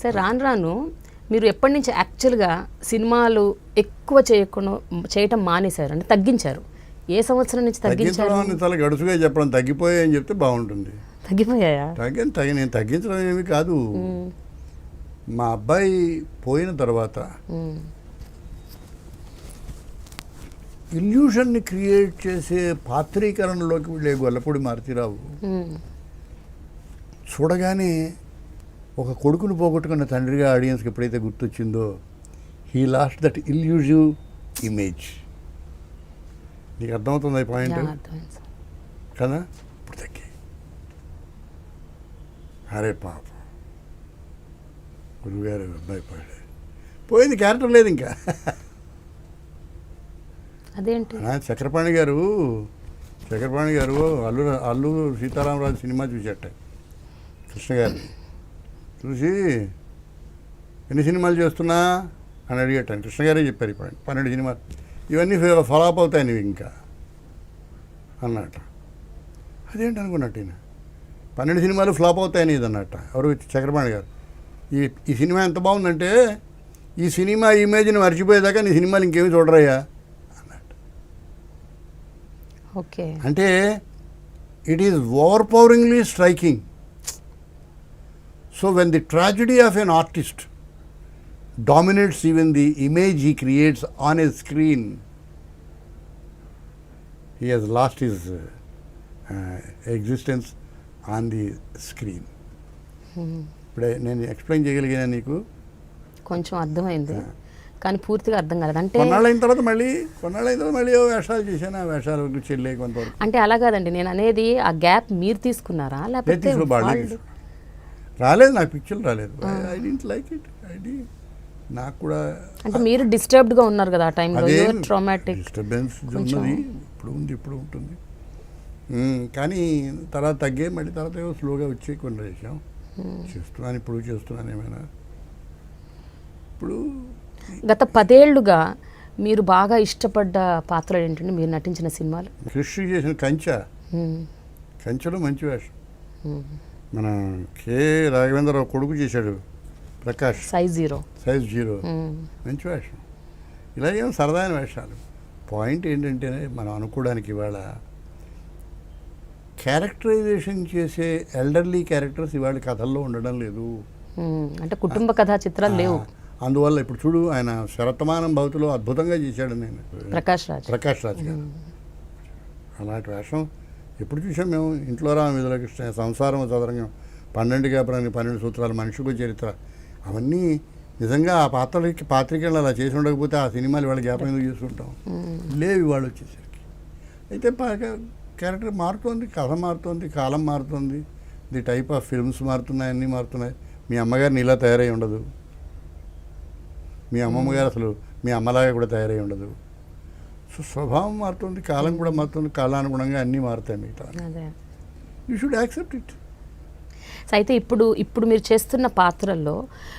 Sir రాను రాను మీరు ఎప్పటి నుంచి యాక్చువల్గా సినిమాలు ఎక్కువ చేయటం మానేశారు అంటే తగ్గించారు? ఏ సంవత్సరం నుంచి తగ్గించారు? చాలా గడుసుగా చెప్పడం తగ్గిపోయాయని చెప్తే బాగుంటుంది. తగ్గిపోయాయా? నేను తగ్గించడం ఏమి కాదు. మా అబ్బాయి పోయిన తర్వాత ఇల్యూషన్ని క్రియేట్ చేసే పాత్రీకరణలోకి వెళ్ళే గొల్లపూడి మారుతీరావు చూడగానే ఒక కొడుకును పోగొట్టుకున్న తండ్రిగా ఆడియన్స్కి ఎప్పుడైతే గుర్తొచ్చిందో he lost that illusive image. నీకు అర్థమవుతుంది ఈ పాయింట్ కదా? ఇప్పుడు తగ్గి అరే పాప గురువుగారు అబ్బాయి పోయింది, క్యారెక్టర్ లేదు ఇంకా. అదేంటి చక్రపాణి గారు అల్లు సీతారామరాజు సినిమా చూసేట కృష్ణ గారిని చూసి ఎన్ని సినిమాలు చేస్తున్నా అని అడిగేటాను. కృష్ణ గారే చెప్పారు ఇప్పుడు 12 సినిమాలు, ఇవన్నీ ఫాలోఅప్ అవుతాయి నువ్వు ఇంకా అన్నట్ట. అదేంటి అనుకున్నట్టు ఈయన 12 సినిమాలు ఫ్లాప్ అవుతాయని ఇది అన్నట్ట. ఎవరు? చక్రపాణి గారు. ఈ సినిమా ఎంత బాగుందంటే ఈ సినిమా ఇమేజ్ని మర్చిపోయేదాకా నీ సినిమాలు ఇంకేమి చూడరయ్యా అన్నట్టు. ఓకే, అంటే it is overpoweringly striking. So when the tragedy of an artist dominates even the image he creates on a screen, he has lost his existence on the screen. ఇప్పుడే నేను explain చేయగలిగాను నీకు? కొంచెం అర్థమైంది కానీ పూర్తిగా అర్థం కాలేదు. అంటే కొన్నాళ్ళైన తర్వాత మళ్ళీ వేషాలు చేశాను. ఆ వేషాలు చెల్లే కొంతవరకు. అంటే అలా కాదండి, నేను అనేది ఆ గ్యాప్ మీరు తీసుకున్నారా లేకపోతే? రాలేదు, నాకు పిక్చర్లు రాలేదు. I didn't like it. నాకు కూడా అంటే మీరు డిస్టర్బ్డ్గా ఉన్నారు కదా ఆ టైంలో, ట్రామాటిక్ డిస్టర్బెన్స్ ఉన్నది. ఇప్పుడు ఉంటుంది కానీ తర్వాత తగ్గే, మళ్ళీ తర్వాత ఏమో స్లోగా వచ్చి కొన్ని చేసాం. చేస్తున్నాను ఏమైనా. ఇప్పుడు గత 10 ఏళ్లుగా మీరు బాగా ఇష్టపడ్డ పాత్రలు ఏంటంటే మీరు నటించిన సినిమాలు? కృష్ణ చేసిన కంచెలో మంచి వేషం. మన కె రాఘవేంద్రరావు కొడుకు చేశాడు ప్రకాష్, సైజ్ జీరో మంచి వేషం. ఇలాగేమో సరదాయిన వేషాలు. పాయింట్ ఏంటంటే మనం అనుకోవడానికి ఇవాళ క్యారెక్టరైజేషన్ చేసే ఎల్డర్లీ క్యారెక్టర్స్ ఇవాళ కథల్లో ఉండడం లేదు. అంటే కుటుంబ కథా చిత్రాలు లేవు. అందువల్ల ఇప్పుడు చూడు, ఆయన శరతమానం భవతిలో అద్భుతంగా చేశాడు. నేను ప్రకాష్ రాజ్ గారు అలాంటి వేషం ఎప్పుడు చూసాం మేము? ఇంట్లో రామ విధుల కృష్ణ, సంసారం చదరంగం, 12 కాపురానికి 12 సూత్రాలు, మనిషికు చరిత్ర, అవన్నీ నిజంగా ఆ పాత్రికలు అలా చేసి ఉండకపోతే ఆ సినిమాలు వాళ్ళ జ్ఞాపకం ఎందుకు చేసుకుంటాం? లేవు ఇవాళ వచ్చేసరికి. అయితే క్యారెక్టర్ మారుతోంది, కథ మారుతోంది, కాలం మారుతోంది, ది టైప్ ఆఫ్ ఫిల్మ్స్ మారుతున్నాయి, అన్నీ మారుతున్నాయి. మీ అమ్మగారిని ఇలా తయారై ఉండదు, మీ అమ్మమ్మగారు అసలు మీ అమ్మలాగా కూడా తయారై ఉండదు. సో స్వభావం మారుతుంది, కాలం కూడా మారుతుంది, కాలానుగుణంగా అన్నీ మారుతాయి. మిగతా యూ షుడ్ యాక్సెప్ట్ ఇట్. అయితే ఇప్పుడు మీరు చేస్తున్న పాత్రల్లో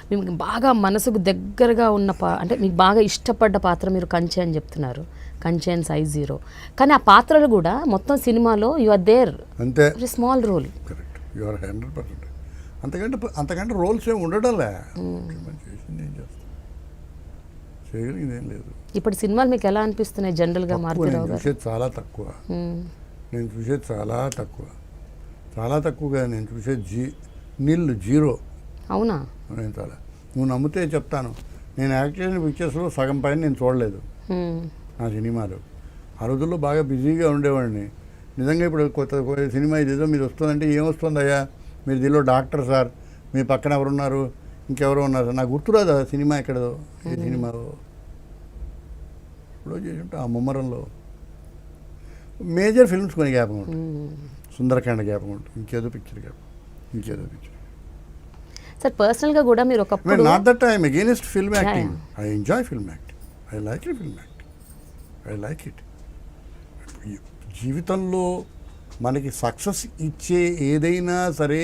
మీకు బాగా మనసుకు దగ్గరగా ఉన్న అంటే మీకు బాగా ఇష్టపడ్డ పాత్ర మీరు కంచె అని చెప్తున్నారు, కంచె అండ్ సైజ్ జీరో. కానీ ఆ పాత్రలు కూడా మొత్తం సినిమాలో యు ఆర్ దేర్, అంతే, small role. Correct, you are 100%. అంతకంటే రోల్స్ ఏమి ఉండడంలే. నేను చేస్తాను, చేయగలిగింది ఏం లేదు. ఇప్పుడు సినిమాలు మీకు ఎలా అనిపిస్తున్నాయి జనరల్గా? మారుతీరావు గారు చూసేది చాలా తక్కువ. నేను చూసేది చాలా తక్కువగా నేను చూసేది జీరో. అవునా? నేను నువ్వు నమ్మితే చెప్తాను, నేను యాక్ట్ చేసిన పిక్చర్స్లో సగం పైన నేను చూడలేదు నా సినిమాలు. ఆ రోజుల్లో బాగా బిజీగా ఉండేవాడిని. నిజంగా ఇప్పుడు కొత్త సినిమా ఇదేదో మీరు వస్తుందంటే ఏమొస్తుందయ్యా, మీరు దీనిలో డాక్టర్ సార్, మీ పక్కన ఎవరున్నారు, ఇంకెవరో ఉన్నారు, నాకు గుర్తురాదు ఆ సినిమా ఎక్కడదో, ఏ సినిమా ఎప్పుడో చేసి ఉంటా. ఆ ముమ్మరంలో మేజర్ ఫిల్మ్స్ కొన్ని జ్ఞాపకం ఉంటుంది, సుందరకాండ జ్ఞాపకం ఉంటుంది, ఇంకేదో పిక్చర్ సార్. పర్సనల్గా కూడా మీరు ఒకప్పుడు, not that I'm against film acting, I enjoy film acting, I like it. జీవితంలో మనకి సక్సెస్ ఇచ్చే ఏదైనా సరే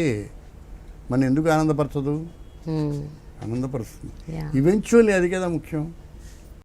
మన ఎందుకు ఆనందపరచదు? ఆనందపరుస్తుంది. ఈవెన్చువల్లీ అది కదా ముఖ్యం.